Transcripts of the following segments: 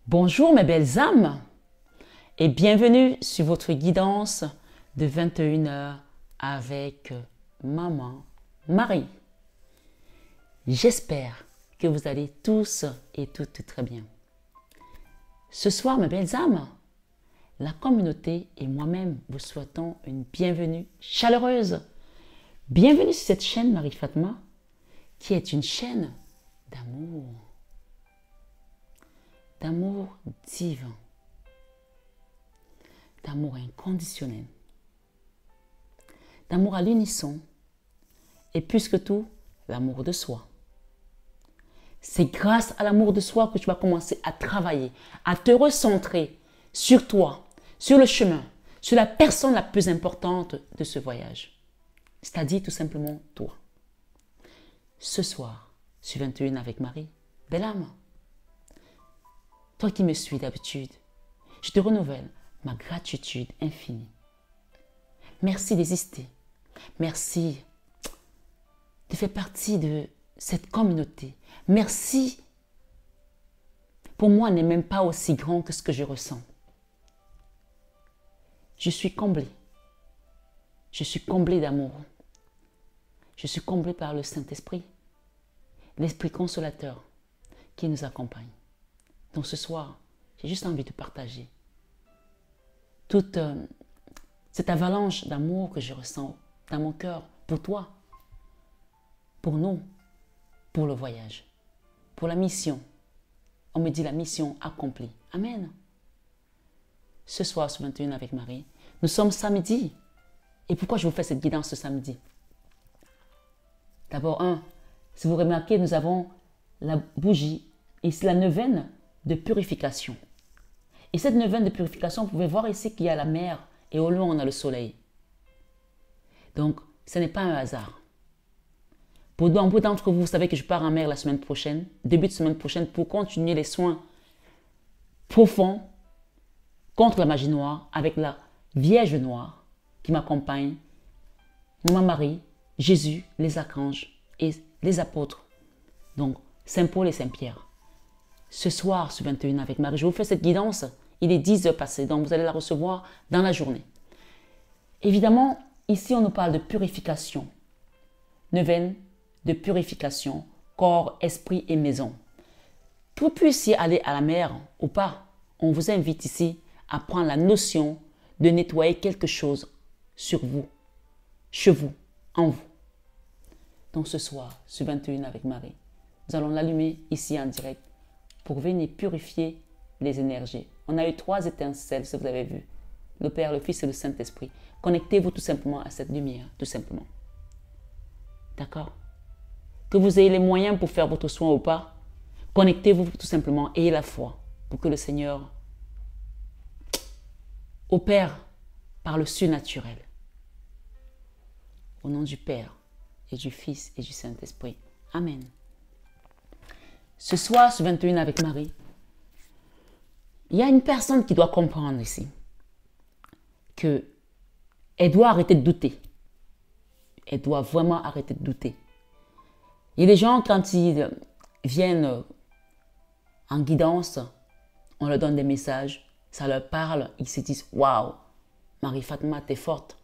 Bonjour mes belles âmes et bienvenue sur votre guidance de 21 heures avec Maman Marie. J'espère que vous allez tous et toutes très bien. Ce soir mes belles âmes, la communauté et moi-même vous souhaitons une bienvenue chaleureuse. Bienvenue sur cette chaîne Marie Fatma qui est une chaîne d'amour. D'amour divin, d'amour inconditionnel, d'amour à l'unisson et plus que tout, l'amour de soi. C'est grâce à l'amour de soi que tu vas commencer à travailler, à te recentrer sur toi, sur le chemin, sur la personne la plus importante de ce voyage. C'est-à-dire tout simplement toi. Ce soir, sur 21 avec Marie, belle âme. Toi qui me suis d'habitude, je te renouvelle ma gratitude infinie. Merci d'exister. Merci de faire partie de cette communauté. Merci. Pour moi, n'est même pas aussi grand que ce que je ressens. Je suis comblée. Je suis comblée d'amour. Je suis comblée par le Saint-Esprit, l'Esprit consolateur qui nous accompagne. Donc ce soir, j'ai juste envie de partager toute cette avalanche d'amour que je ressens dans mon cœur pour toi, pour nous, pour le voyage, pour la mission. On me dit la mission accomplie. Amen. Ce soir, sur 21 avec Marie, nous sommes samedi. Et pourquoi je vous fais cette guidance ce samedi? D'abord, si vous remarquez, nous avons la bougie, ici la neuvaine de purification. Et cette neuvaine de purification, vous pouvez voir ici qu'il y a la mer et au loin on a le soleil. Donc, ce n'est pas un hasard. Pour beaucoup d'entre vous, vous savez que je pars en mer la semaine prochaine, début de semaine prochaine, pour continuer les soins profonds contre la magie noire avec la Vierge Noire qui m'accompagne, Maman Marie, Jésus, les archanges et les apôtres. Donc, Saint Paul et Saint Pierre. Ce soir, sur 21 avec Marie, je vous fais cette guidance. Il est 10 heures passées, donc vous allez la recevoir dans la journée. Évidemment, ici, on nous parle de purification. Neuvaine de purification, corps, esprit et maison. Pour que vous puissiez aller à la mer ou pas, on vous invite ici à prendre la notion de nettoyer quelque chose sur vous, chez vous, en vous. Donc ce soir, sur 21 avec Marie, nous allons l'allumer ici en direct pour venir purifier les énergies. On a eu 3 étincelles, si vous avez vu. Le Père, le Fils et le Saint-Esprit. Connectez-vous tout simplement à cette lumière, tout simplement. D'accord? Que vous ayez les moyens pour faire votre soin ou pas, connectez-vous tout simplement, ayez la foi pour que le Seigneur opère par le surnaturel. Au nom du Père et du Fils et du Saint-Esprit. Amen. Ce soir, sur 21 avec Marie, il y a une personne qui doit comprendre ici qu'elle doit arrêter de douter. Elle doit vraiment arrêter de douter. Il y a des gens, quand ils viennent en guidance, on leur donne des messages, ça leur parle, ils se disent « Waouh, Marie Fatma, t'es forte.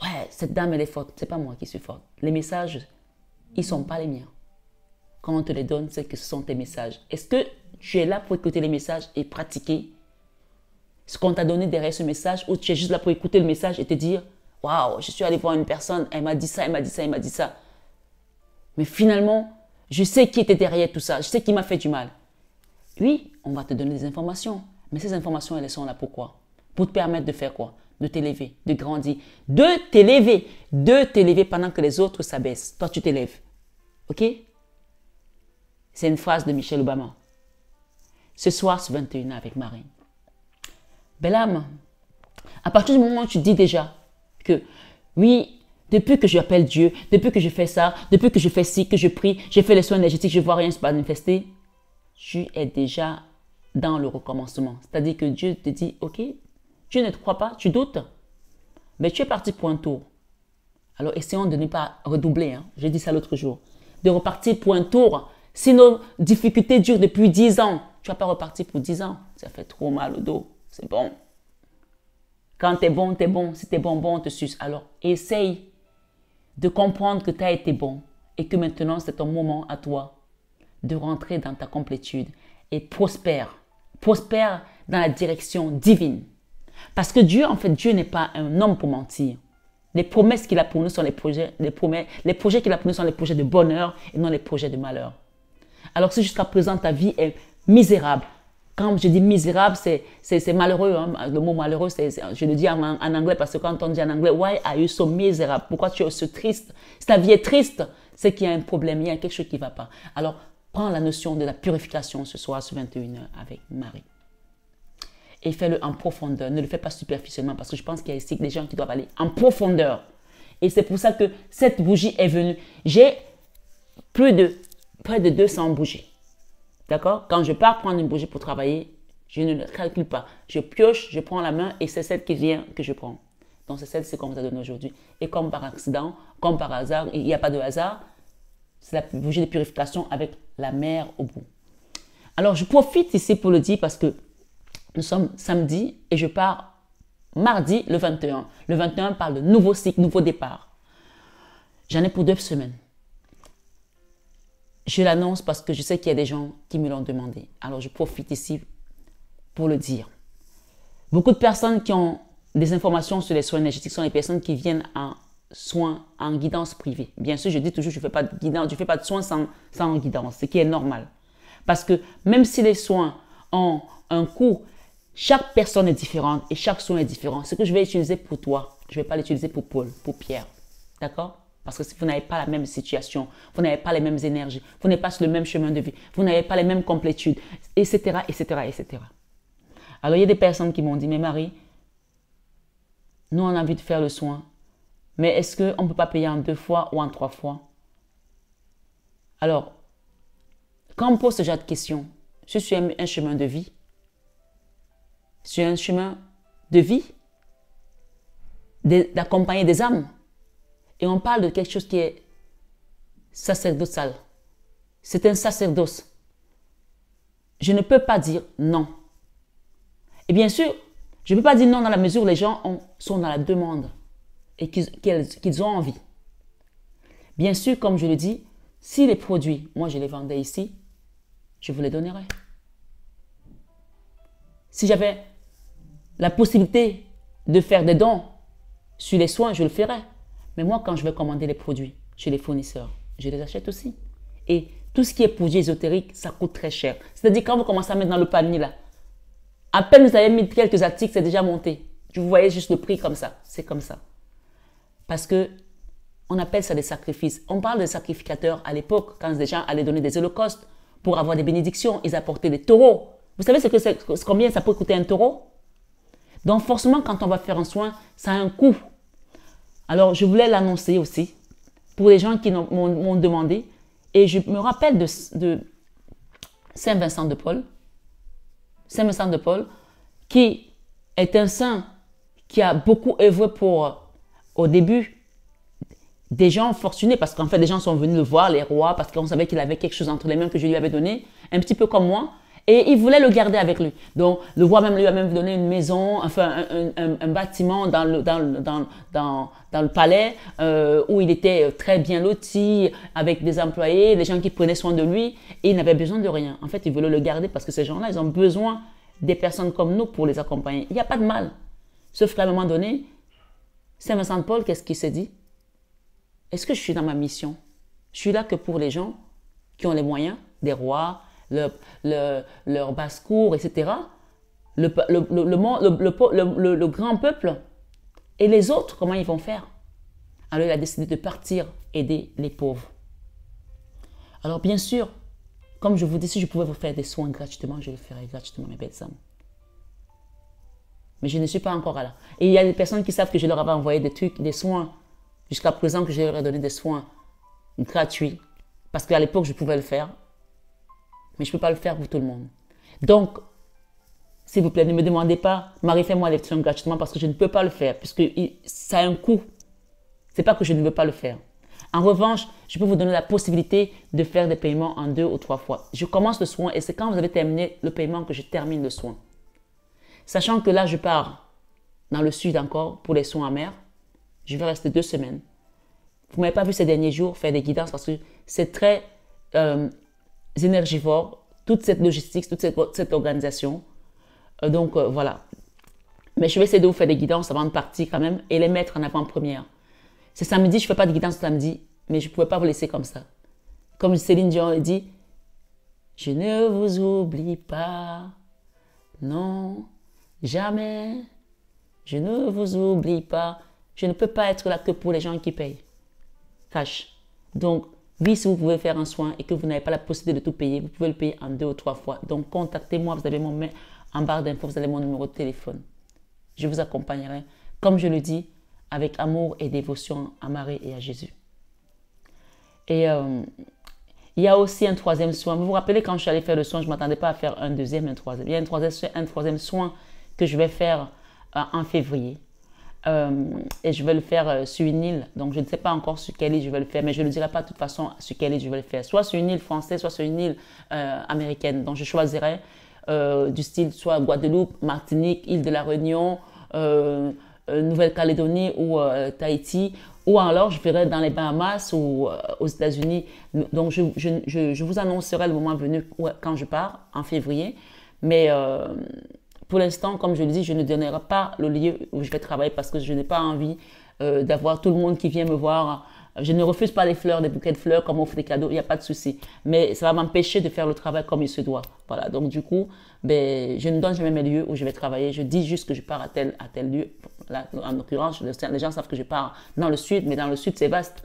Ouais, cette dame, elle est forte. C'est pas moi qui suis forte. Les messages, ils ne sont pas les miens. Quand on te les donne, c'est que ce sont tes messages. Est-ce que tu es là pour écouter les messages et pratiquer ce qu'on t'a donné derrière ce message, ou tu es juste là pour écouter le message et te dire « Waouh, je suis allé voir une personne, elle m'a dit ça, elle m'a dit ça, elle m'a dit ça. » Mais finalement, je sais qui était derrière tout ça, je sais qui m'a fait du mal. Oui, on va te donner des informations, mais ces informations, elles sont là pourquoi? Pour te permettre de faire quoi? De t'élever, de grandir, de t'élever pendant que les autres s'abaissent. Toi, tu t'élèves. Ok? C'est une phrase de Michelle Obama. Ce soir, sur 21 avec Marie. Belle âme, à partir du moment où tu dis déjà que oui, depuis que j'appelle Dieu, depuis que je fais ça, depuis que je fais ci, que je prie, j'ai fait les soins énergétiques, je ne vois rien se manifester, tu es déjà dans le recommencement. C'est-à-dire que Dieu te dit, ok, tu ne te crois pas, tu doutes, mais tu es parti pour un tour. Alors essayons de ne pas redoubler, hein. J'ai dit ça l'autre jour, de repartir pour un tour. Si nos difficultés durent depuis 10 ans, tu vas pas repartir pour 10 ans. Ça fait trop mal au dos. C'est bon. Quand t'es bon, t'es bon. Si t'es bon, on te suce. Alors, essaye de comprendre que tu as été bon et que maintenant, c'est ton moment à toi de rentrer dans ta complétude et prospère. Prospère dans la direction divine. Parce que Dieu, en fait, Dieu n'est pas un homme pour mentir. Les promesses qu'il a pour nous sont les projets qu'il a pour nous sont les projets de bonheur et non les projets de malheur. Alors si jusqu'à présent ta vie est misérable, quand je dis misérable, c'est malheureux. Hein? Le mot malheureux, je le dis en anglais parce que quand on dit en anglais, why are you so miserable? Pourquoi tu es aussi triste? Si ta vie est triste, c'est qu'il y a un problème, il y a quelque chose qui ne va pas. Alors prends la notion de la purification ce soir sur 21h avec Marie. Et fais-le en profondeur. Ne le fais pas superficiellement parce que je pense qu'il y a ici des gens qui doivent aller en profondeur. Et c'est pour ça que cette bougie est venue. J'ai près de 200 bougies. D'accord? Quand je pars prendre une bougie pour travailler, je ne le calcule pas. Je pioche, je prends la main et c'est celle qui vient que je prends. Donc c'est celle qu'on vous a donnée aujourd'hui. Et comme par accident, comme par hasard, il n'y a pas de hasard, c'est la bougie de purification avec la mer au bout. Alors je profite ici pour le dire parce que nous sommes samedi et je pars mardi le 21. Le 21 parle de nouveau cycle, nouveau départ. J'en ai pour 2 semaines. Je l'annonce parce que je sais qu'il y a des gens qui me l'ont demandé. Alors je profite ici pour le dire. Beaucoup de personnes qui ont des informations sur les soins énergétiques sont les personnes qui viennent en soins, en guidance privée. Bien sûr, je dis toujours, je ne fais pas de guidance, je fais pas de soins sans guidance, ce qui est normal. Parce que même si les soins ont un coût, chaque personne est différente et chaque soin est différent. Ce que je vais utiliser pour toi, je ne vais pas l'utiliser pour Paul, pour Pierre. D'accord? Parce que si vous n'avez pas la même situation, vous n'avez pas les mêmes énergies, vous n'êtes pas sur le même chemin de vie, vous n'avez pas les mêmes complétudes, etc., etc., etc. Alors, il y a des personnes qui m'ont dit, mais Marie, nous, on a envie de faire le soin, mais est-ce qu'on ne peut pas payer en 2 fois ou en 3 fois? Alors, quand on pose ce genre de questions, je suis sur un chemin de vie, sur un chemin de vie, d'accompagner des âmes. Et on parle de quelque chose qui est sacerdotal. C'est un sacerdoce. Je ne peux pas dire non. Et bien sûr, je ne peux pas dire non dans la mesure où les gens sont dans la demande et qu'ils ont envie. Bien sûr, comme je le dis, si les produits, moi je les vendais ici, je vous les donnerais. Si j'avais la possibilité de faire des dons sur les soins, je le ferais. Mais moi, quand je vais commander les produits chez les fournisseurs, je les achète aussi. Et tout ce qui est produit ésotérique, ça coûte très cher. C'est-à-dire, quand vous commencez à mettre dans le panier là, à peine vous avez mis quelques articles, c'est déjà monté. Vous voyez juste le prix comme ça. C'est comme ça. Parce que on appelle ça des sacrifices. On parle des sacrificateurs à l'époque, quand les gens allaient donner des holocaustes pour avoir des bénédictions, ils apportaient des taureaux. Vous savez combien ça peut coûter un taureau? Donc forcément, quand on va faire un soin, ça a un coût. Alors, je voulais l'annoncer aussi pour les gens qui m'ont demandé. Et je me rappelle de Saint Vincent de Paul. Saint Vincent de Paul, qui est un saint qui a beaucoup œuvré pour, au début, des gens fortunés. Parce qu'en fait, des gens sont venus le voir, les rois, parce qu'on savait qu'il avait quelque chose entre les mains que je lui avais donné. Un petit peu comme moi. Et il voulait le garder avec lui. Donc, le roi lui a même donné une maison, enfin un bâtiment dans le palais où il était très bien loti, avec des employés, des gens qui prenaient soin de lui. Et il n'avait besoin de rien. En fait, il voulait le garder parce que ces gens-là, ils ont besoin des personnes comme nous pour les accompagner. Il n'y a pas de mal. Sauf qu'à un moment donné, Saint Vincent de Paul, qu'est-ce qu'il s'est dit? Est-ce que je suis dans ma mission? Je suis là que pour les gens qui ont les moyens, des rois, leur basse-cour, etc. Le grand peuple. Et les autres, comment ils vont faire? Alors, il a décidé de partir aider les pauvres. Alors, bien sûr, comme je vous dis, si je pouvais vous faire des soins gratuitement, je le ferais gratuitement, mes belles âmes. Mais je ne suis pas encore là. Et il y a des personnes qui savent que je leur avais envoyé des trucs, des soins, jusqu'à présent que je leur ai donné des soins gratuits. Parce qu'à l'époque, je pouvais le faire. Mais je ne peux pas le faire pour tout le monde. Donc, s'il vous plaît, ne me demandez pas, Marie, fais-moi les soins gratuitement parce que je ne peux pas le faire, puisque ça a un coût. Ce n'est pas que je ne veux pas le faire. En revanche, je peux vous donner la possibilité de faire des paiements en 2 ou 3 fois. Je commence le soin et c'est quand vous avez terminé le paiement que je termine le soin. Sachant que là, je pars dans le sud encore pour les soins amers. Je vais rester 2 semaines. Vous ne m'avez pas vu ces derniers jours faire des guidances parce que c'est très énergivore, toute cette logistique, toute cette organisation. Donc, voilà. Mais je vais essayer de vous faire des guidances avant de partir quand même et les mettre en avant-première. C'est samedi, je ne fais pas de guidance samedi, mais je ne pouvais pas vous laisser comme ça. Comme Céline Dion dit, je ne vous oublie pas, non, jamais, je ne vous oublie pas. Je ne peux pas être là que pour les gens qui payent. Cash. Donc, oui, si vous pouvez faire un soin et que vous n'avez pas la possibilité de tout payer, vous pouvez le payer en 2 ou 3 fois. Donc, contactez-moi, vous avez mon mail en barre d'infos, vous avez mon numéro de téléphone. Je vous accompagnerai, comme je le dis, avec amour et dévotion à Marie et à Jésus. Et il y a aussi un troisième soin. Vous vous rappelez quand je suis allée faire le soin, je ne m'attendais pas à faire un deuxième, un troisième. Il y a un troisième soin que je vais faire en février. Et je vais le faire sur une île. Donc, je ne sais pas encore sur quelle île je vais le faire, mais je ne le dirai pas de toute façon sur quelle île je vais le faire. Soit sur une île française, soit sur une île américaine. Donc, je choisirai du style soit Guadeloupe, Martinique, île de la Réunion, Nouvelle-Calédonie ou Tahiti, ou alors je ferai dans les Bahamas ou aux États-Unis. Donc, je vous annoncerai le moment venu quand je pars, en février. Mais pour l'instant, comme je le dis, je ne donnerai pas le lieu où je vais travailler parce que je n'ai pas envie d'avoir tout le monde qui vient me voir. Je ne refuse pas les fleurs, des bouquets de fleurs, comme on fait des cadeaux, il n'y a pas de souci. Mais ça va m'empêcher de faire le travail comme il se doit. Voilà, donc du coup, ben, je ne donne jamais mes lieux où je vais travailler. Je dis juste que je pars à tel lieu. Là, en l'occurrence, les gens savent que je pars dans le sud, mais dans le sud, c'est vaste.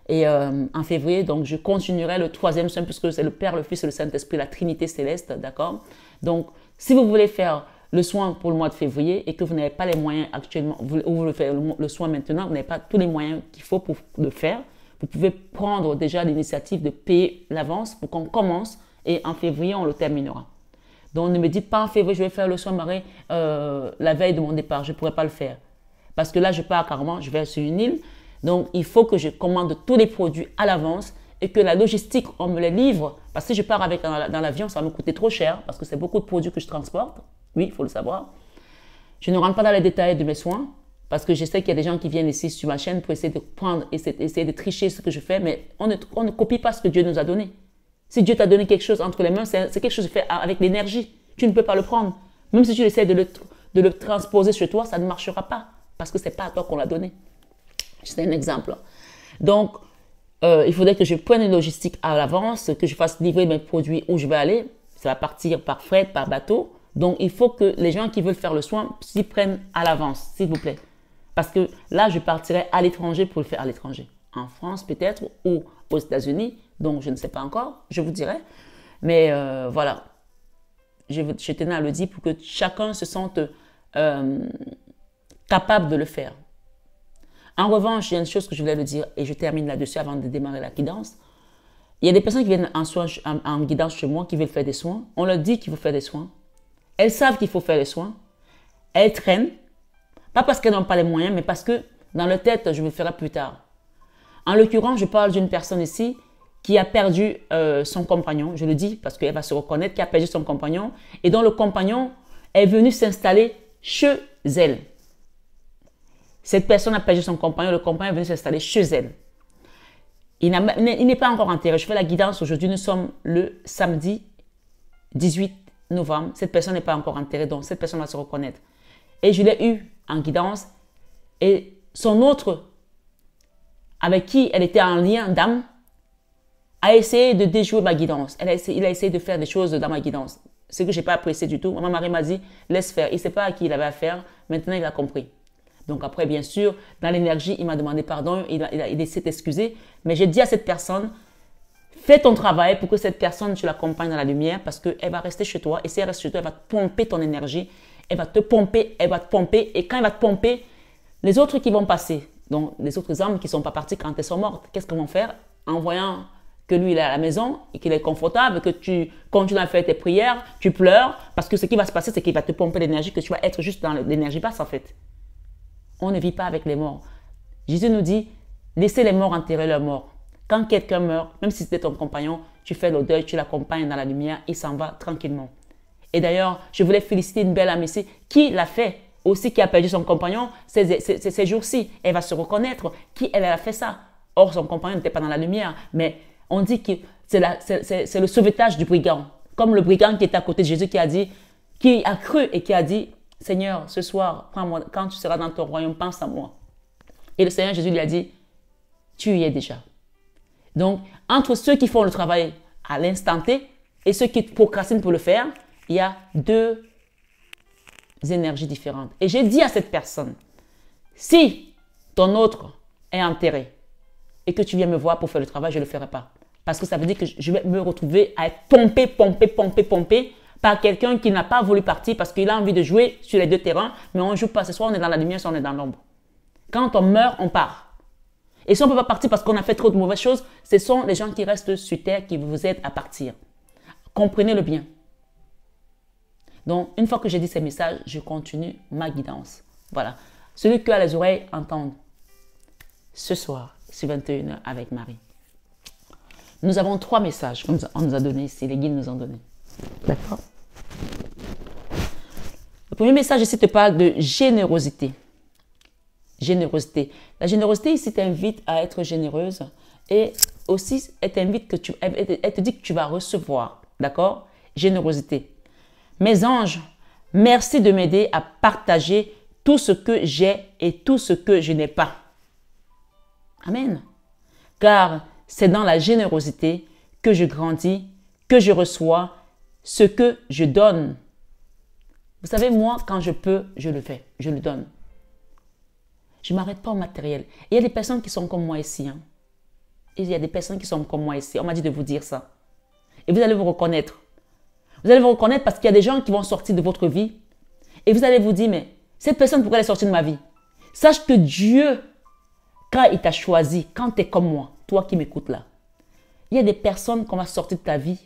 Et en février, donc je continuerai le troisième soin, puisque c'est le Père, le Fils et le Saint-Esprit, la Trinité céleste, d'accord? Donc, si vous voulez faire le soin pour le mois de février et que vous n'avez pas les moyens actuellement, ou vous voulez faire le soin maintenant, vous n'avez pas tous les moyens qu'il faut pour le faire, vous pouvez prendre déjà l'initiative de payer l'avance pour qu'on commence et en février, on le terminera. Donc, ne me dites pas en février, je vais faire le soin Marie la veille de mon départ, je ne pourrai pas le faire. Parce que là, je pars carrément, je vais sur une île, donc il faut que je commande tous les produits à l'avance et que la logistique, on me les livre. Parce que si je pars avec dans l'avion, ça va me coûter trop cher parce que c'est beaucoup de produits que je transporte. Oui, il faut le savoir. Je ne rentre pas dans les détails de mes soins parce que je sais qu'il y a des gens qui viennent ici sur ma chaîne pour essayer de prendre, essayer de tricher ce que je fais, mais on ne copie pas ce que Dieu nous a donné. Si Dieu t'a donné quelque chose entre les mains, c'est quelque chose fait avec l'énergie. Tu ne peux pas le prendre. Même si tu essaies de le transposer chez toi, ça ne marchera pas parce que ce n'est pas à toi qu'on l'a donné. C'est un exemple. Donc, il faudrait que je prenne une logistique à l'avance, que je fasse livrer mes produits où je vais aller. Ça va partir par fret, par bateau. Donc, il faut que les gens qui veulent faire le soin s'y prennent à l'avance, s'il vous plaît. Parce que là, je partirai à l'étranger pour le faire à l'étranger. En France peut-être ou aux États-Unis. Donc, je ne sais pas encore, je vous dirai. Mais voilà, je tenais à le dire pour que chacun se sente capable de le faire. En revanche, il y a une chose que je voulais le dire et je termine là-dessus avant de démarrer la guidance. Il y a des personnes qui viennent en guidance chez moi qui veulent faire des soins. On leur dit qu'il faut faire des soins. Elles savent qu'il faut faire les soins. Elles traînent. Pas parce qu'elles n'ont pas les moyens, mais parce que dans leur tête, je le ferai plus tard. En l'occurrence, je parle d'une personne ici qui a perdu son compagnon. Je le dis parce qu'elle va se reconnaître, qui a perdu son compagnon et dont le compagnon est venu s'installer chez elle. Cette personne a perdu son compagnon, le compagnon est venu s'installer chez elle. Il n'est pas encore enterré. Je fais la guidance aujourd'hui. Nous sommes le samedi 18 novembre. Cette personne n'est pas encore enterrée, donc cette personne va se reconnaître. Et je l'ai eu en guidance. Et son autre, avec qui elle était en lien d'âme, a essayé de déjouer ma guidance. Il a essayé de faire des choses dans ma guidance. Ce que je n'ai pas apprécié du tout. Maman Marie m'a dit, laisse faire. Il ne sait pas à qui il avait affaire. Maintenant, il a compris. Donc après, bien sûr, dans l'énergie, il m'a demandé pardon, il s'est excusé. Mais j'ai dit à cette personne, fais ton travail pour que cette personne, tu l'accompagnes dans la lumière parce qu'elle va rester chez toi. Et si elle reste chez toi, elle va te pomper ton énergie. Elle va te pomper, elle va te pomper. Et quand elle va te pomper, les autres qui vont passer, donc les autres âmes qui ne sont pas parties quand elles sont mortes, qu'est-ce qu'ils vont faire? En voyant que lui, il est à la maison et qu'il est confortable, que tu continues à faire tes prières, tu pleures. Parce que ce qui va se passer, c'est qu'il va te pomper l'énergie, que tu vas être juste dans l'énergie basse en fait. On ne vit pas avec les morts. Jésus nous dit, laissez les morts enterrer leurs morts. Quand quelqu'un meurt, même si c'était ton compagnon, tu fais le deuil, tu l'accompagnes dans la lumière, il s'en va tranquillement. Et d'ailleurs, je voulais féliciter une belle amie ici qui l'a fait, aussi qui a perdu son compagnon ces jours-ci. Elle va se reconnaître qui elle a fait ça. Or, son compagnon n'était pas dans la lumière, mais on dit que c'est le sauvetage du brigand. Comme le brigand qui était à côté de Jésus qui a cru et qui a dit, Seigneur, ce soir, prends-moi, quand tu seras dans ton royaume, pense à moi. Et le Seigneur Jésus lui a dit, tu y es déjà. Donc, entre ceux qui font le travail à l'instant T et ceux qui procrastinent pour le faire, il y a deux énergies différentes. Et j'ai dit à cette personne, si ton autre est enterré et que tu viens me voir pour faire le travail, je ne le ferai pas. Parce que ça veut dire que je vais me retrouver à être pompé par quelqu'un qui n'a pas voulu partir parce qu'il a envie de jouer sur les deux terrains, mais on ne joue pas. Ce soir, on est dans la lumière, soit on est dans l'ombre. Quand on meurt, on part. Et si on ne peut pas partir parce qu'on a fait trop de mauvaises choses, ce sont les gens qui restent sur terre qui vous aident à partir. Comprenez-le bien. Donc, une fois que j'ai dit ces messages, je continue ma guidance. Voilà. Celui qui a les oreilles entende. Ce soir, sur 21h avec Marie. Nous avons 3 messages qu'on nous a donnés ici, les guides nous ont donné. D'accord? Le premier message ici te parle de générosité. Générosité. La générosité ici t'invite à être généreuse et aussi elle te dit que tu vas recevoir. D'accord? Générosité. Mes anges, merci de m'aider à partager tout ce que j'ai et tout ce que je n'ai pas. Amen. Car c'est dans la générosité que je grandis, que je reçois ce que je donne. Vous savez, moi, quand je peux, je le fais, je le donne. Je ne m'arrête pas au matériel. Il y a des personnes qui sont comme moi ici. Hein. Il y a des personnes qui sont comme moi ici. On m'a dit de vous dire ça. Et vous allez vous reconnaître. Vous allez vous reconnaître parce qu'il y a des gens qui vont sortir de votre vie. Et vous allez vous dire, mais cette personne, pourquoi elle est sortie de ma vie? Sache que Dieu, quand il t'a choisi, quand tu es comme moi, toi qui m'écoutes là, il y a des personnes qu'on va sortir de ta vie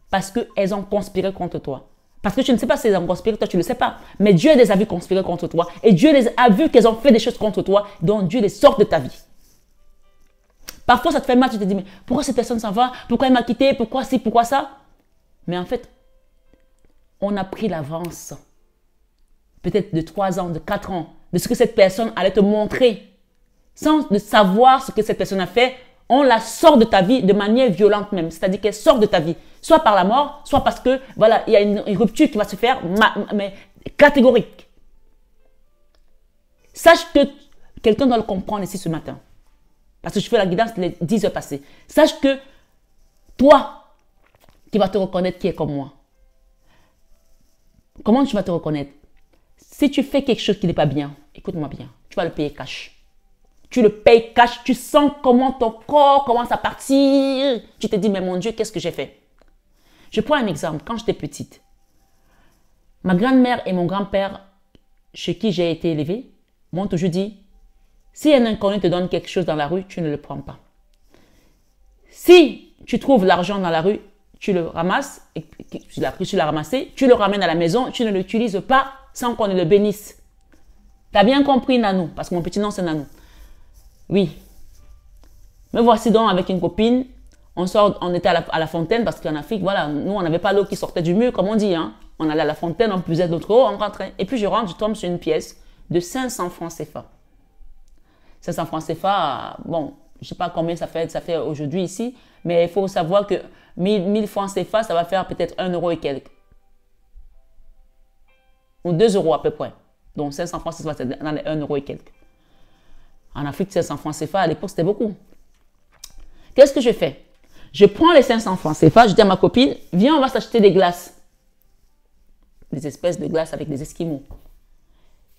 parce qu'elles ont conspiré contre toi. Parce que tu ne sais pas si elles ont conspiré, toi tu ne le sais pas. Mais Dieu les a vues conspirer contre toi. Et Dieu les a vues qu'elles ont fait des choses contre toi. Donc Dieu les sort de ta vie. Parfois ça te fait mal, tu te dis, mais pourquoi cette personne s'en va? Pourquoi elle m'a quitté? Pourquoi ci, pourquoi ça? Mais en fait, on a pris l'avance. Peut-être de 3 ans, de 4 ans, de ce que cette personne allait te montrer. Sans savoir ce que cette personne a fait, on la sort de ta vie de manière violente même. C'est-à-dire qu'elle sort de ta vie. Soit par la mort, soit parce que, voilà, il y a une rupture qui va se faire, mais catégorique. Sache que quelqu'un doit le comprendre ici ce matin. Parce que je fais la guidance les 10 heures passées. Sache que toi, qui vas te reconnaître qui est comme moi. Comment tu vas te reconnaître? Si tu fais quelque chose qui n'est pas bien, écoute-moi bien, tu vas le payer cash. Tu le payes cash, tu sens comment ton corps commence à partir. Tu te dis, mais mon Dieu, qu'est-ce que j'ai fait? Je prends un exemple. Quand j'étais petite, ma grand-mère et mon grand-père, chez qui j'ai été élevée, m'ont toujours dit, si un inconnu te donne quelque chose dans la rue, tu ne le prends pas. Si tu trouves l'argent dans la rue, tu le ramasses, et tu l'as ramassé, tu le ramènes à la maison, tu ne l'utilises pas sans qu'on ne le bénisse. Tu as bien compris, Nanou, parce que mon petit nom, c'est Nanou. Oui. Me voici donc avec une copine. On était à la fontaine parce qu'en Afrique, voilà, nous, on n'avait pas l'eau qui sortait du mur, comme on dit. Hein. On allait à la fontaine, on puisait notre eau, on rentrait. Et puis je rentre, je tombe sur une pièce de 500 francs CFA. 500 francs CFA, bon, je ne sais pas combien ça fait aujourd'hui ici, mais il faut savoir que 1000 francs CFA, ça va faire peut-être 1 euro et quelques. Ou 2 euros à peu près. Donc 500 francs CFA, c'est dans les 1 euro et quelques. En Afrique, 500 francs CFA, à l'époque, c'était beaucoup. Qu'est-ce que je fais? Je prends les 500 francs CFA, je dis à ma copine, viens, on va s'acheter des glaces. Des espèces de glaces avec des esquimaux.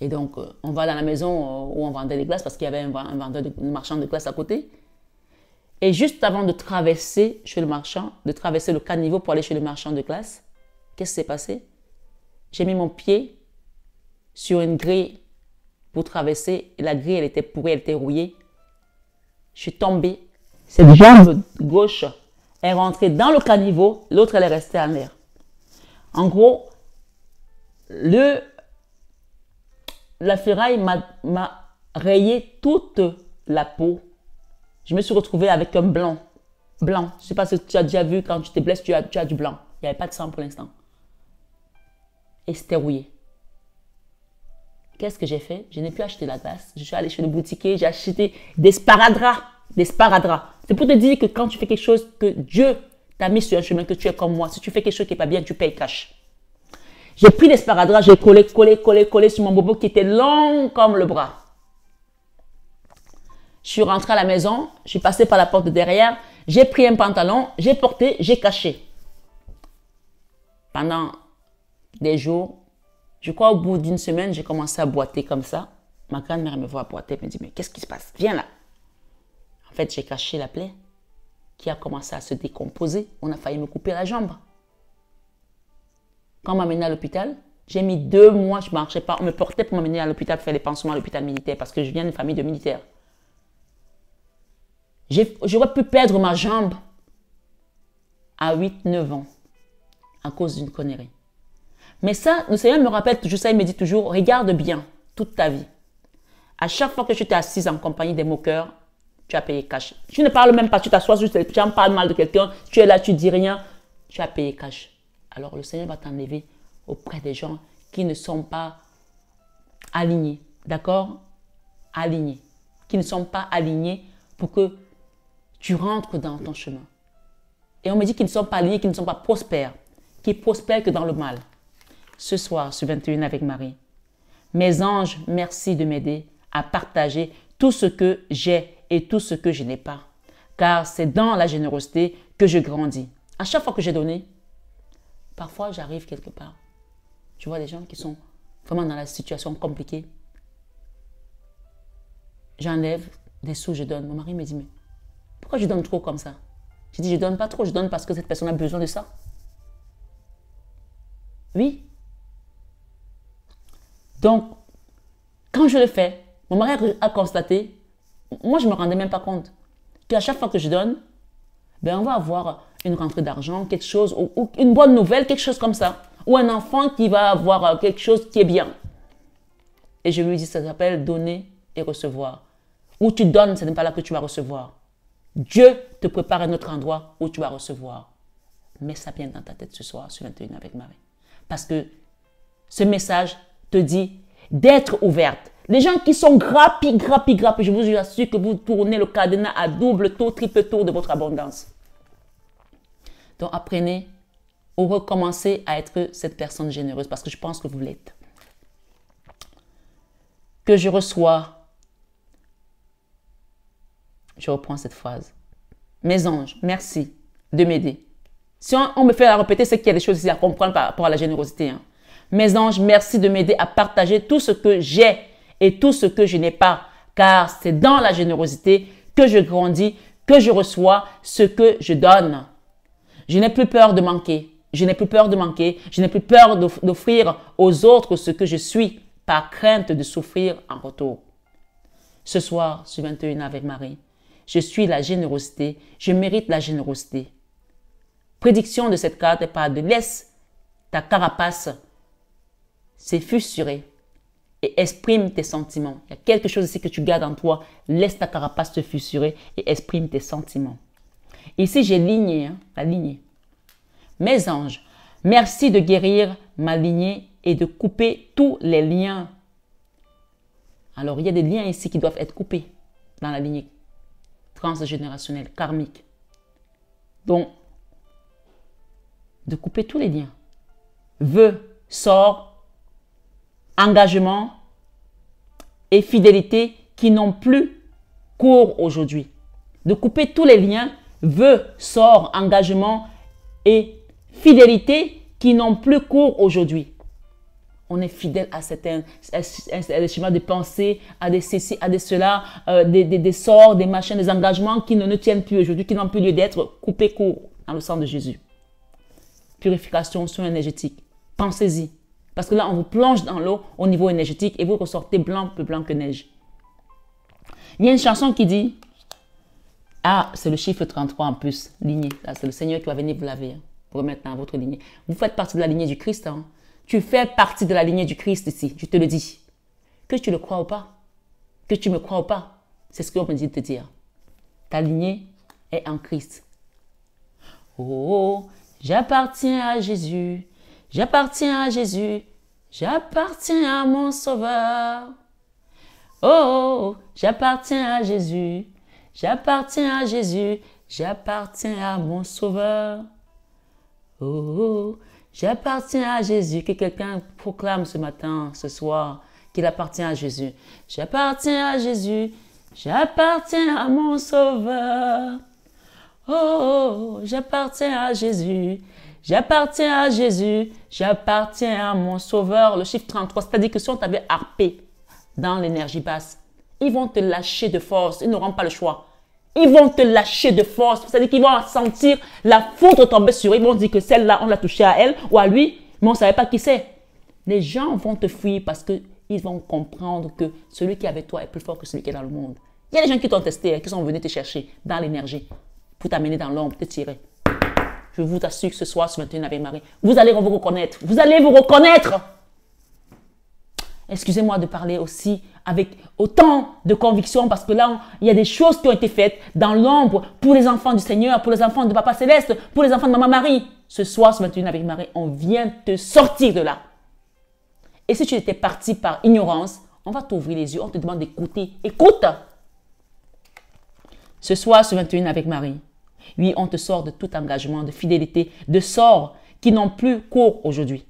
Et donc, on va dans la maison où on vendait des glaces parce qu'il y avait un marchand de glaces à côté. Et juste avant de traverser chez le marchand, de traverser le caniveau pour aller chez le marchand de glaces, qu'est-ce qui s'est passé? J'ai mis mon pied sur une grille pour traverser. La grille, elle était pourrie, elle était rouillée. Je suis tombée. Cette jambe gauche est rentrée dans le caniveau, l'autre, elle est restée en l'air. En gros, la ferraille m'a rayé toute la peau Je me suis retrouvée avec un blanc. Blanc. Je ne sais pas si tu as déjà vu, quand tu te blesses, tu as du blanc. Il n'y avait pas de sang pour l'instant. Et c'était rouillé. Qu'est-ce que j'ai fait? Je n'ai plus acheté la glace. Je suis allée chez le boutiquier, j'ai acheté des sparadraps. Des sparadraps. C'est pour te dire que quand tu fais quelque chose que Dieu t'a mis sur un chemin, que tu es comme moi, si tu fais quelque chose qui n'est pas bien, tu payes cash. J'ai pris des sparadraps, j'ai collé sur mon bobo qui était long comme le bras. Je suis rentrée à la maison, je suis passée par la porte de derrière, j'ai pris un pantalon, j'ai porté, j'ai caché. Pendant des jours, je crois au bout d'une semaine, j'ai commencé à boiter comme ça. Ma grand-mère me voit boiter, elle me dit, mais qu'est-ce qui se passe? Viens là. En fait, j'ai caché la plaie qui a commencé à se décomposer. On a failli me couper la jambe. Quand on m'a amené à l'hôpital, j'ai mis 2 mois, je ne marchais pas. On me portait pour m'amener à l'hôpital, pour faire les pansements à l'hôpital militaire parce que je viens d'une famille de militaires. J'aurais pu perdre ma jambe à 8-9 ans à cause d'une connerie. Mais ça, le Seigneur me rappelle toujours ça, il me dit toujours, regarde bien toute ta vie. À chaque fois que tu t'es assise en compagnie des moqueurs, tu as payé cash. Tu ne parles même pas, tu t'assois juste, tu en parles mal de quelqu'un, tu es là, tu dis rien, tu as payé cash. Alors le Seigneur va t'enlever auprès des gens qui ne sont pas alignés, d'accord? Alignés. Qui ne sont pas alignés pour que tu rentres dans ton chemin. Et on me dit qu'ils ne sont pas alignés, qu'ils ne sont pas prospères, qui prospèrent que dans le mal. Ce soir, sur 21 avec Marie, mes anges, merci de m'aider à partager tout ce que j'ai et tout ce que je n'ai pas. Car c'est dans la générosité que je grandis. À chaque fois que j'ai donné, parfois j'arrive quelque part. Tu vois des gens qui sont vraiment dans la situation compliquée. J'enlève des sous, je donne. Mon mari me dit, mais pourquoi je donne trop comme ça? Je dis, je ne donne pas trop, je donne parce que cette personne a besoin de ça. Oui. Donc, quand je le fais, mon mari a constaté, moi je ne me rendais même pas compte, qu'à chaque fois que je donne, ben on va avoir une rentrée d'argent, quelque chose, ou une bonne nouvelle, quelque chose comme ça. Ou un enfant qui va avoir quelque chose qui est bien. Et je lui dis, ça s'appelle donner et recevoir. Où tu donnes, ce n'est pas là que tu vas recevoir. Dieu te prépare un autre endroit où tu vas recevoir. Mets ça bien dans ta tête ce soir sur 21 avec Marie. Parce que ce message te dit d'être ouverte. Les gens qui sont grappis, je vous assure que vous tournez le cadenas à double tour, triple tour de votre abondance. Donc apprenez ou recommencez à être cette personne généreuse parce que je pense que vous l'êtes. Que je reçois, je reprends cette phrase. Mes anges, merci de m'aider. Si on me fait la répéter, c'est qu'il y a des choses ici à comprendre par rapport à la générosité. Hein. Mes anges, merci de m'aider à partager tout ce que j'ai et tout ce que je n'ai pas. Car c'est dans la générosité que je grandis, que je reçois ce que je donne. Je n'ai plus peur de manquer. Je n'ai plus peur de manquer. Je n'ai plus peur d'offrir aux autres ce que je suis par crainte de souffrir en retour. Ce soir, sur 21 avec Marie, je suis la générosité. Je mérite la générosité. Prédiction de cette carte est pas de laisse ta carapace se fissurer et exprime tes sentiments. Il y a quelque chose ici que tu gardes en toi. Laisse ta carapace se fissurer et exprime tes sentiments. Ici, j'ai ligné, hein, la lignée. Mes anges, merci de guérir ma lignée et de couper tous les liens. Alors, il y a des liens ici qui doivent être coupés dans la lignée transgénérationnelle, karmique. Donc, de couper tous les liens. Vœux, sort, engagement et fidélité qui n'ont plus cours aujourd'hui. De couper tous les liens, vœux, sort, engagement et fidélité qui n'ont plus cours aujourd'hui. On est fidèle à certains schémas de pensée, à des ceci, à des cela, des sorts, des machins, des engagements qui ne tiennent plus aujourd'hui, qui n'ont plus lieu d'être, coupés court dans le sang de Jésus. Purification, soin énergétique. Pensez-y. Parce que là, on vous plonge dans l'eau au niveau énergétique et vous ressortez blanc, plus blanc que neige. Il y a une chanson qui dit, ah, c'est le chiffre 33 en plus, lignée. Là, c'est le Seigneur qui va venir vous laver, hein, pour remettre dans votre lignée. Vous faites partie de la lignée du Christ. Hein. Tu fais partie de la lignée du Christ ici, je te le dis. Que tu le crois ou pas, que tu me crois ou pas, c'est ce qu'on me dit de te dire. Ta lignée est en Christ. Oh, j'appartiens à Jésus. J'appartiens à Jésus. J'appartiens à mon Sauveur. Oh, j'appartiens à Jésus. J'appartiens à Jésus. J'appartiens à mon Sauveur. Oh, j'appartiens à Jésus. Que quelqu'un proclame ce matin, ce soir, qu'il appartient à Jésus. J'appartiens à Jésus. J'appartiens à mon Sauveur. Oh, j'appartiens à Jésus. J'appartiens à Jésus. J'appartiens à mon Sauveur. Le chiffre 33, c'est-à-dire que si on t'avait harpé dans l'énergie basse, ils vont te lâcher de force. Ils n'auront pas le choix. Ils vont te lâcher de force. C'est-à-dire qu'ils vont sentir la foudre tomber sur eux. Ils vont dire que celle-là, on l'a touchée à elle ou à lui, mais on ne savait pas qui c'est. Les gens vont te fuir parce qu'ils vont comprendre que celui qui est avec toi est plus fort que celui qui est dans le monde. Il y a des gens qui t'ont testé, qui sont venus te chercher dans l'énergie pour t'amener dans l'ombre, te tirer. Je vous assure que ce soir, sur 21 avec Marie, vous allez vous reconnaître. Vous allez vous reconnaître. Excusez-moi de parler aussi avec autant de conviction parce que là, il y a des choses qui ont été faites dans l'ombre pour les enfants du Seigneur, pour les enfants de Papa Céleste, pour les enfants de Maman Marie. Ce soir, ce 21 avec Marie, on vient te sortir de là. Et si tu étais parti par ignorance, on va t'ouvrir les yeux, on te demande d'écouter. Écoute! Ce soir, ce 21 avec Marie, oui, on te sort de tout engagement, de fidélité, de sorts qui n'ont plus cours aujourd'hui.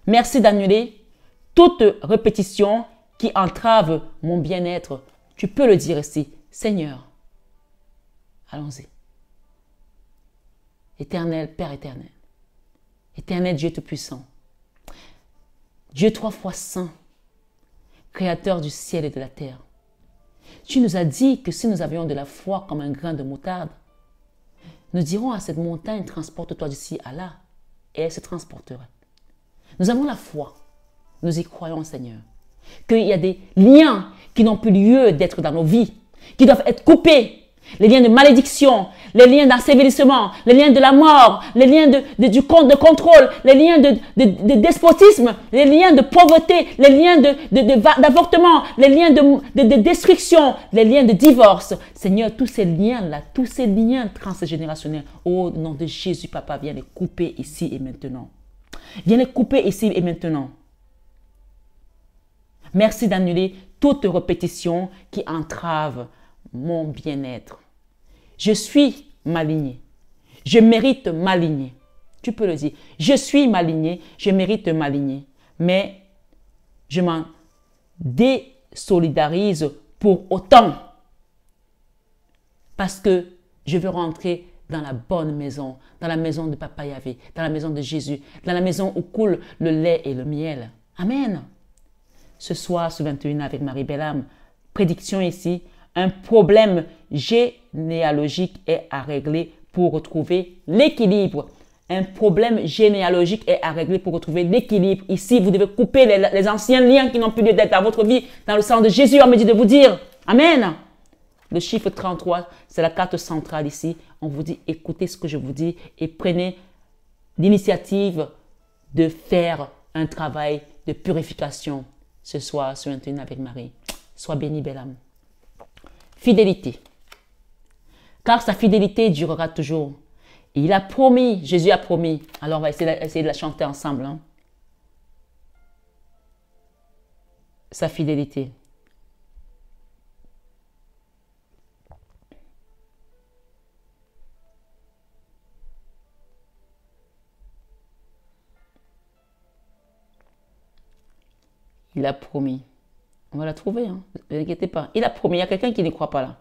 Merci d'annuler toute répétition qui entrave mon bien-être. Tu peux le dire ici. Seigneur, allons-y. Éternel, Père éternel. Éternel Dieu Tout-Puissant. Dieu 3 fois saint. Créateur du ciel et de la terre. Tu nous as dit que si nous avions de la foi comme un grain de moutarde, nous dirons à cette montagne, transporte-toi d'ici à là, et elle se transporterait. Nous avons la foi. Nous y croyons, Seigneur, qu'il y a des liens qui n'ont plus lieu d'être dans nos vies, qui doivent être coupés. Les liens de malédiction, les liens d'ensevelissement, les liens de la mort, les liens du compte de contrôle, les liens de despotisme, les liens de pauvreté, les liens d'avortement, les liens de destruction, les liens de divorce. Seigneur, tous ces liens-là, tous ces liens transgénérationnels, au nom de Jésus, Papa, viens les couper ici et maintenant. Viens les couper ici et maintenant. Merci d'annuler toute répétition qui entrave mon bien-être. Je suis ma lignée. Je mérite ma lignée. Tu peux le dire. Je suis ma lignée. Je mérite ma lignée. Mais je m'en désolidarise pour autant. Parce que je veux rentrer dans la bonne maison. Dans la maison de Papa Yahvé. Dans la maison de Jésus. Dans la maison où coule le lait et le miel. Amen. Ce soir, ce 21 avec Marie Bellam, prédiction ici, un problème généalogique est à régler pour retrouver l'équilibre. Un problème généalogique est à régler pour retrouver l'équilibre. Ici, vous devez couper les anciens liens qui n'ont plus lieu d'être dans votre vie. Dans le sang de Jésus, on me dit de vous dire. Amen. Le chiffre 33, c'est la carte centrale ici. On vous dit, écoutez ce que je vous dis et prenez l'initiative de faire un travail de purification. Ce soir, sur 21 avec Marie. Sois béni, belle âme. Fidélité. Car sa fidélité durera toujours. Il a promis, Jésus a promis. Alors, on va essayer de la chanter ensemble. Hein. Sa fidélité. Il a promis. On va la trouver, hein. Ne vous inquiétez pas. Il a promis. Il y a quelqu'un qui ne croit pas là.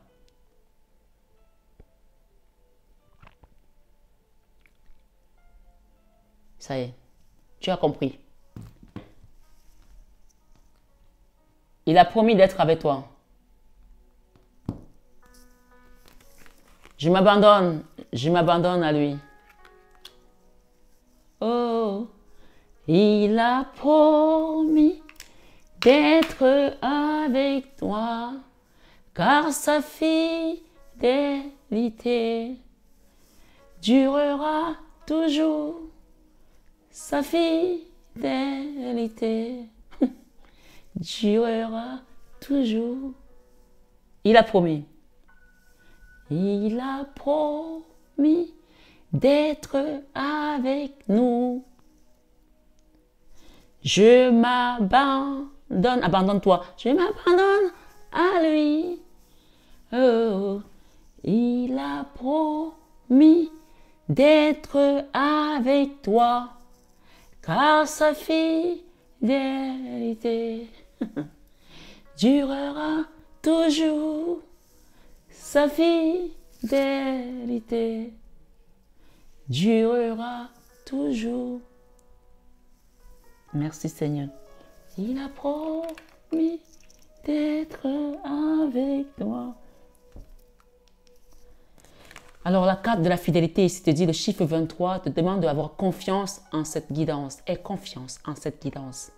Ça y est. Tu as compris. Il a promis d'être avec toi. Je m'abandonne à lui. Oh, il a promis d'être avec toi, car sa fidélité durera toujours. Sa fidélité durera toujours. Il a promis. Il a promis d'être avec nous. Je m'abandonne, abandonne-toi, je m'abandonne à lui. Oh, il a promis d'être avec toi, car sa fidélité durera toujours. Sa fidélité durera toujours. Merci Seigneur. Il a promis d'être avec toi. Alors la carte de la fidélité, ici te dit, le chiffre 23 te demande d'avoir confiance en cette guidance. Aie confiance en cette guidance.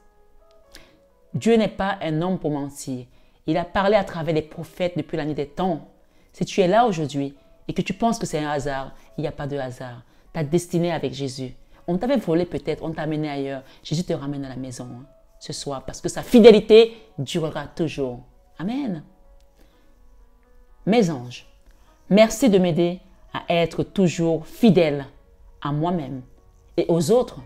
Dieu n'est pas un homme pour mentir. Il a parlé à travers les prophètes depuis la nuit des temps. Si tu es là aujourd'hui et que tu penses que c'est un hasard, il n'y a pas de hasard. Ta destinée avec Jésus. On t'avait volé peut-être, on t'a amené ailleurs. Jésus te ramène à la maison ce soir parce que sa fidélité durera toujours. Amen. Mes anges, merci de m'aider à être toujours fidèle à moi-même et aux autres.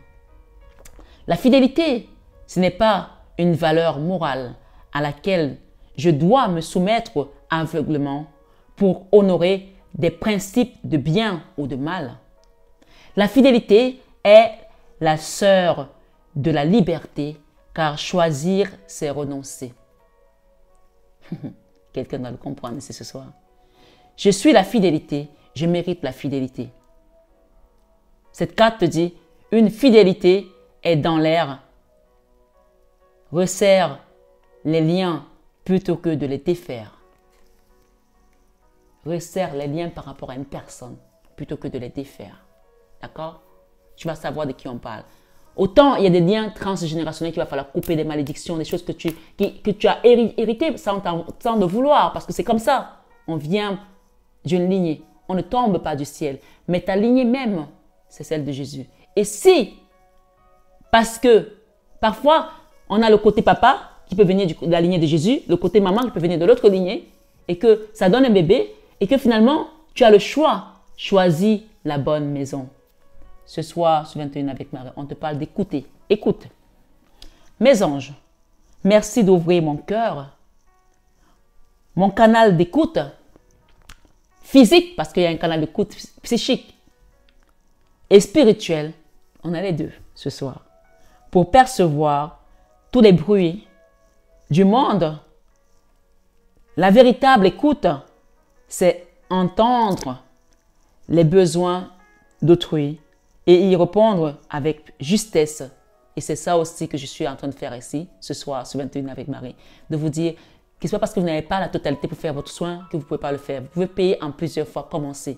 La fidélité, ce n'est pas une valeur morale à laquelle je dois me soumettre aveuglément pour honorer des principes de bien ou de mal. La fidélité est la sœur de la liberté, car choisir, c'est renoncer. Quelqu'un doit le comprendre ici ce soir. Je suis la fidélité, je mérite la fidélité. Cette carte te dit, une fidélité est dans l'air. Resserre les liens plutôt que de les défaire. Resserre les liens par rapport à une personne plutôt que de les défaire. D'accord? Tu vas savoir de qui on parle. Autant il y a des liens transgénérationnels qu'il va falloir couper, des malédictions, des choses que tu as héritées sans le vouloir, parce que c'est comme ça. On vient d'une lignée. On ne tombe pas du ciel. Mais ta lignée même, c'est celle de Jésus. Et si, parce que parfois, on a le côté papa qui peut venir de la lignée de Jésus, le côté maman qui peut venir de l'autre lignée, et que ça donne un bébé, et que finalement, tu as le choix. Choisis la bonne maison. Ce soir, sur 21 avec Marie, on te parle d'écouter. Écoute. Mes anges, merci d'ouvrir mon cœur, mon canal d'écoute physique, parce qu'il y a un canal d'écoute psychique et spirituel. On a les deux ce soir. Pour percevoir tous les bruits du monde. La véritable écoute, c'est entendre les besoins d'autrui et y répondre avec justesse. Et c'est ça aussi que je suis en train de faire ici, ce soir, sur 21 avec Marie. De vous dire que ce n'est pas parce que vous n'avez pas la totalité pour faire votre soin que vous ne pouvez pas le faire. Vous pouvez payer en plusieurs fois, commencer.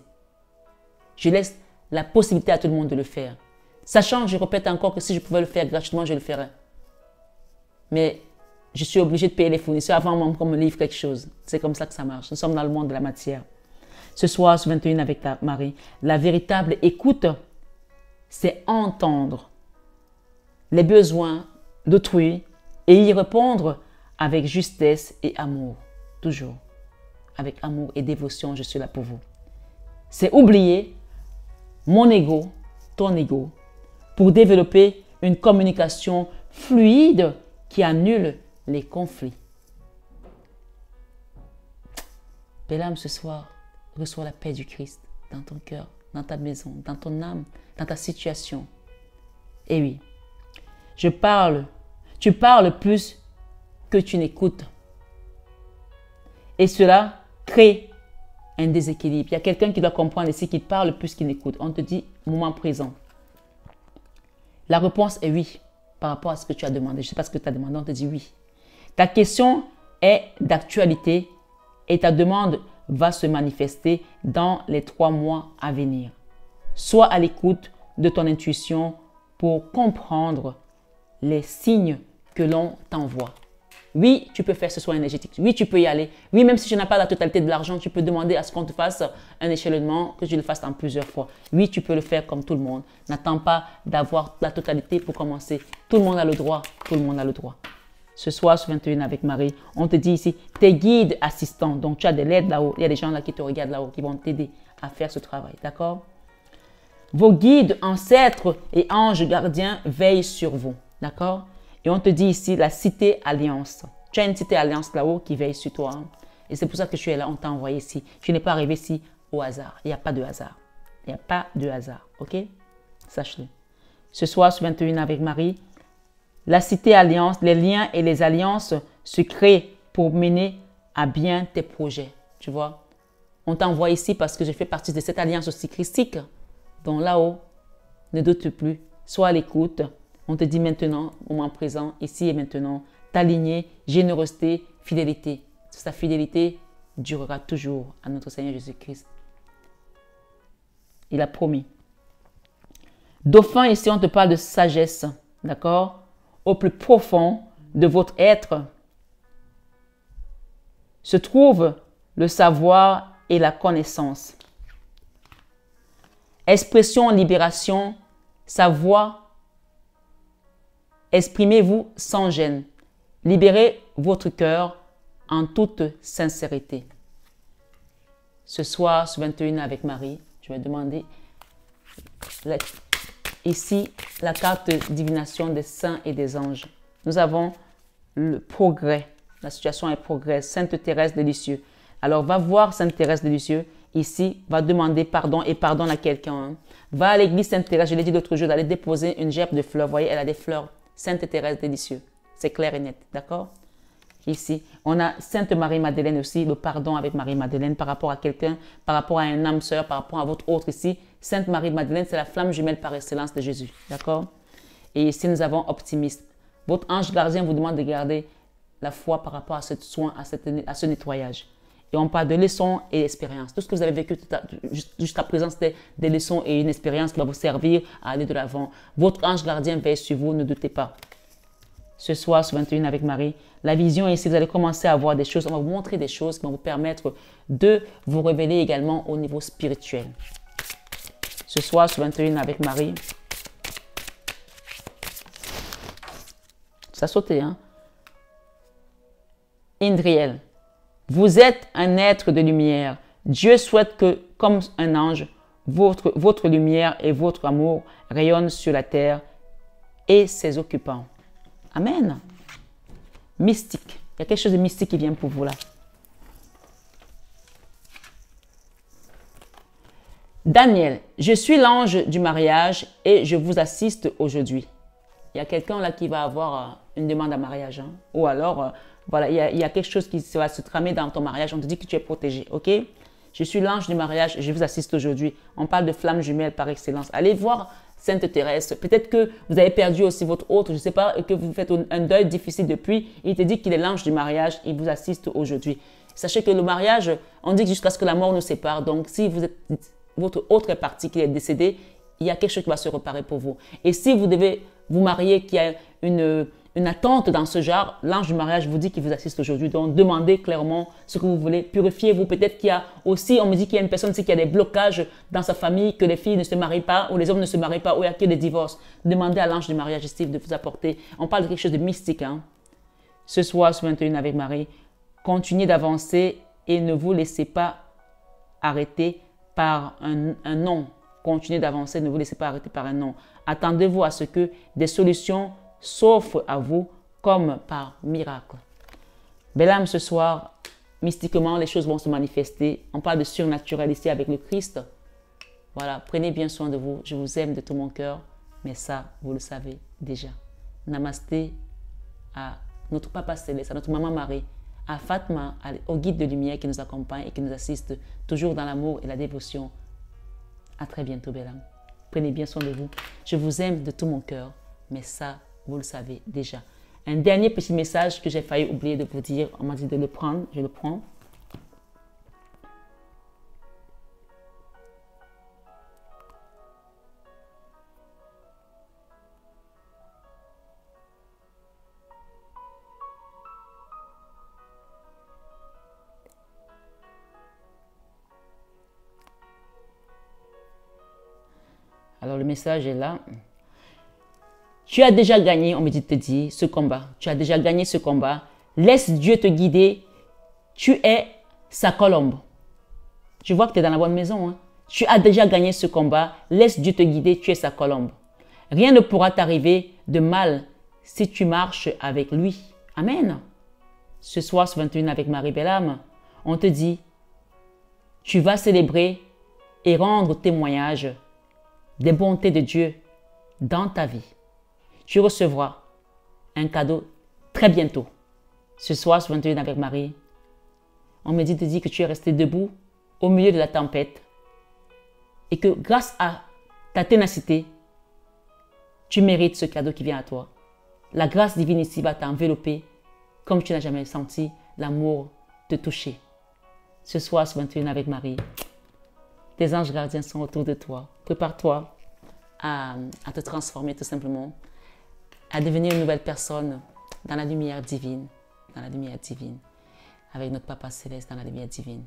Je laisse la possibilité à tout le monde de le faire. Sachant, je répète encore que si je pouvais le faire gratuitement, je le ferais. Mais je suis obligée de payer les fournisseurs avant même qu'on me livre quelque chose. C'est comme ça que ça marche. Nous sommes dans le monde de la matière. Ce soir, sur 21 avec Marie, la véritable écoute, c'est entendre les besoins d'autrui et y répondre avec justesse et amour. Toujours. Avec amour et dévotion, je suis là pour vous. C'est oublier mon ego, ton ego, pour développer une communication fluide qui annule les conflits. Belle âme, ce soir, reçois la paix du Christ dans ton cœur, dans ta maison, dans ton âme, dans ta situation. Et oui, tu parles plus que tu n'écoutes. Et cela crée un déséquilibre. Il y a quelqu'un qui doit comprendre ici qu'il parle plus qu'il n'écoute. On te dit moment présent. La réponse est oui par rapport à ce que tu as demandé. Je ne sais pas ce que tu as demandé, on te dit oui. Ta question est d'actualité et ta demande va se manifester dans les 3 mois à venir. Sois à l'écoute de ton intuition pour comprendre les signes que l'on t'envoie. Oui, tu peux faire ce soin énergétique. Oui, tu peux y aller. Oui, même si tu n'as pas la totalité de l'argent, tu peux demander à ce qu'on te fasse un échelonnement, que tu le fasses en plusieurs fois. Oui, tu peux le faire comme tout le monde. N'attends pas d'avoir la totalité pour commencer. Tout le monde a le droit. Tout le monde a le droit. Ce soir, sur 21 avec Marie, on te dit ici, tes guides assistants. Donc, tu as de l'aide là-haut. Il y a des gens là qui te regardent là-haut, qui vont t'aider à faire ce travail. D'accord? Vos guides, ancêtres et anges gardiens veillent sur vous. D'accord? Et on te dit ici, la cité alliance. Tu as une cité alliance là-haut qui veille sur toi. Hein? Et c'est pour ça que tu es là, on t'a envoyé ici. Tu n'es pas arrivé ici au hasard. Il n'y a pas de hasard. Il n'y a pas de hasard. OK? Sache-le. Ce soir, sur 21 avec Marie, la cité alliance, les liens et les alliances se créent pour mener à bien tes projets. Tu vois? On t'envoie ici parce que je fais partie de cette alliance aussi christique. Donc là-haut, ne doute plus. Sois à l'écoute. On te dit maintenant, au moment présent, ici et maintenant, t'aligner, générosité, fidélité. Sa fidélité durera toujours à notre Seigneur Jésus-Christ. Il a promis. Dauphin, ici, on te parle de sagesse. D'accord? Au plus profond de votre être se trouve le savoir et la connaissance. Expression, libération, sa voix. Exprimez-vous sans gêne. Libérez votre cœur en toute sincérité. Ce soir, sur 21 avec Marie, je vais demander ici la carte de divination des saints et des anges. Nous avons le progrès. La situation est progrès. Sainte Thérèse de Lisieux. Alors, va voir Sainte Thérèse de Lisieux. Ici, va demander pardon et pardonne à quelqu'un. Hein. Va à l'église Sainte Thérèse. Je l'ai dit l'autre jour, d'aller déposer une gerbe de fleurs. Vous voyez, elle a des fleurs. Sainte Thérèse de Lisieux. C'est clair et net. D'accord? Ici, on a Sainte Marie-Madeleine aussi, le pardon avec Marie-Madeleine par rapport à quelqu'un, par rapport à un âme sœur, par rapport à votre autre ici. Sainte Marie-Madeleine, c'est la flamme jumelle par excellence de Jésus. D'accord? Et ici, nous avons optimiste. Votre ange gardien vous demande de garder la foi par rapport à ce soin, à ce nettoyage. Et on parle de leçons et d'expériences. Tout ce que vous avez vécu jusqu'à présent, c'était des leçons et une expérience qui va vous servir à aller de l'avant. Votre ange gardien veille sur vous, ne doutez pas. Ce soir, sur 21 avec Marie, la vision ici, vous allez commencer à voir des choses. On va vous montrer des choses qui vont vous permettre de vous révéler également au niveau spirituel. Ce soir, sur 21 avec Marie, ça a sauté, hein? Indriel, vous êtes un être de lumière. Dieu souhaite que, comme un ange, votre lumière et votre amour rayonnent sur la terre et ses occupants. Amen. Mystique. Il y a quelque chose de mystique qui vient pour vous là. Daniel, je suis l'ange du mariage et je vous assiste aujourd'hui. Il y a quelqu'un là qui va avoir une demande à mariage. Hein? Ou alors, voilà, il y a quelque chose qui va se tramer dans ton mariage. On te dit que tu es protégé. OK? Je suis l'ange du mariage et je vous assiste aujourd'hui. On parle de flamme jumelle par excellence. Allez voir Sainte Thérèse. Peut-être que vous avez perdu aussi votre autre. Je ne sais pas, que vous faites un deuil difficile depuis. Il te dit qu'il est l'ange du mariage. Il vous assiste aujourd'hui. Sachez que le mariage, on dit jusqu'à ce que la mort nous sépare. Donc, si vous êtes, votre autre est parti, qu'il est décédé, il y a quelque chose qui va se réparer pour vous. Et si vous devez vous marier, qu'il y a une attente dans ce genre, l'ange du mariage vous dit qu'il vous assiste aujourd'hui. Donc, demandez clairement ce que vous voulez. Purifiez-vous. Peut-être qu'il y a aussi, on me dit qu'il y a une personne qui a des blocages dans sa famille, que les filles ne se marient pas, ou les hommes ne se marient pas, ou il y a que des divorces. Demandez à l'ange du mariage ici de vous apporter. On parle de quelque chose de mystique. Hein? Ce soir, sur 21 avec Marie, continuez d'avancer et ne vous laissez pas arrêter par un non. Continuez d'avancer, ne vous laissez pas arrêter par un non. Attendez-vous à ce que des solutions s'offrent à vous comme par miracle. Belle âme, ce soir, mystiquement, les choses vont se manifester. On parle de surnaturel ici avec le Christ. Voilà, prenez bien soin de vous. Je vous aime de tout mon cœur, mais ça, vous le savez déjà. Namasté à notre Papa Céleste, à notre Maman Marie, à Fatma, au guide de lumière qui nous accompagne et qui nous assiste toujours dans l'amour et la dévotion. À très bientôt, belle âme. Prenez bien soin de vous. Je vous aime de tout mon cœur, mais ça, vous le savez déjà. Un dernier petit message que j'ai failli oublier de vous dire. On m'a dit de le prendre, je le prends. Alors, le message est là. Tu as déjà gagné, on me dit de te dire, ce combat. Tu as déjà gagné ce combat. Laisse Dieu te guider. Tu es sa colombe. Je vois que tu es dans la bonne maison. Hein. Tu as déjà gagné ce combat. Laisse Dieu te guider. Tu es sa colombe. Rien ne pourra t'arriver de mal si tu marches avec lui. Amen. Ce soir, ce 21 avec Marie Bellam, on te dit, tu vas célébrer et rendre témoignage des bontés de Dieu dans ta vie. Tu recevras un cadeau très bientôt. Ce soir, ce 21 avec Marie, on me dit de dire que tu es resté debout au milieu de la tempête et que grâce à ta ténacité, tu mérites ce cadeau qui vient à toi. La grâce divine ici va t'envelopper comme tu n'as jamais senti l'amour te toucher. Ce soir, ce 21 avec Marie, tes anges gardiens sont autour de toi. Prépare-toi à te transformer tout simplement, à devenir une nouvelle personne dans la lumière divine, avec notre Papa Céleste dans la lumière divine.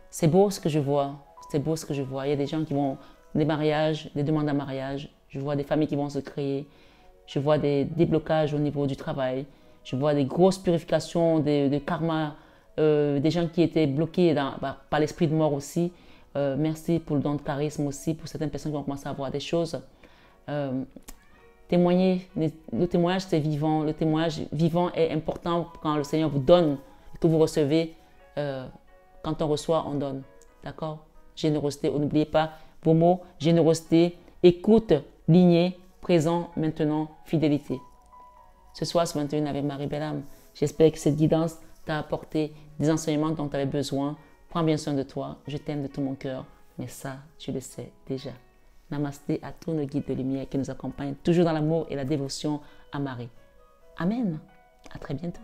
C'est beau ce que je vois, c'est beau ce que je vois. Il y a des gens qui vont, des mariages, des demandes en mariage, je vois des familles qui vont se créer, je vois des déblocages au niveau du travail, je vois des grosses purifications de karma, des gens qui étaient bloqués par l'esprit de mort aussi. Merci pour le don de charisme aussi, pour certaines personnes qui vont commencer à voir des choses. Témoigner, le témoignage c'est vivant, le témoignage vivant est important quand le Seigneur vous donne et que vous recevez. Quand on reçoit, on donne. D'accord? Générosité, n'oubliez pas vos mots, générosité, écoute, lignée, présent, maintenant, fidélité. Ce soir, ce 21 avec Marie Bellam, j'espère que cette guidance t'a apporté des enseignements dont tu avais besoin. Prends bien soin de toi, je t'aime de tout mon cœur, mais ça, tu le sais déjà. Namasté à tous nos guides de lumière qui nous accompagnent toujours dans l'amour et la dévotion à Marie. Amen. À très bientôt.